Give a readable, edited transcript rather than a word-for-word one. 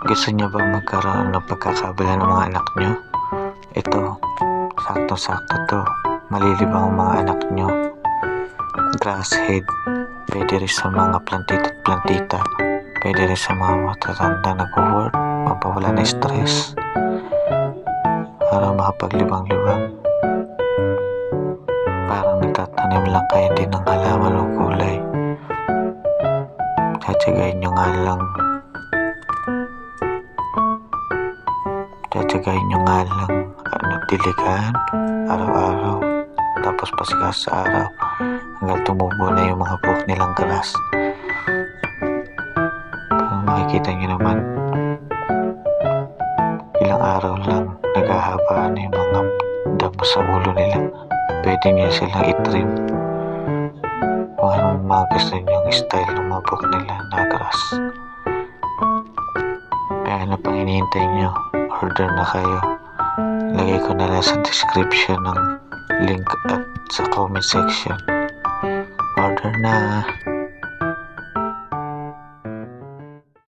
Gusto niyo ba magkaroon ng pagkakabala ng mga anak niyo? Ito, sakto-sakto to. Malilibang ang mga anak niyo. Grass head. Pwede rin sa mga plantita at plantita. Pwede rin sa mga matatanda nag-work. Mapawala na stress. Para makapaglibang-libang. Parang nagtatanim lang kayo din ng halaman o gulay. Tsatsagayin nyo nga lang. Diligan araw-araw. Tapos pasigas sa araw hanggang tumubo na yung mga buhok nilang grass. Makikita nyo naman, ilang araw lang naghahaba na yung mga damo sa ulo nila. Pwede nyo silang itrim kung anong mga gusto nyo yung style ng mga buhok nila na grass. Kaya ano pang hinihintay nyo? Order na kayo. Lagay ko na lang sa description ng link at sa comment section. Order na!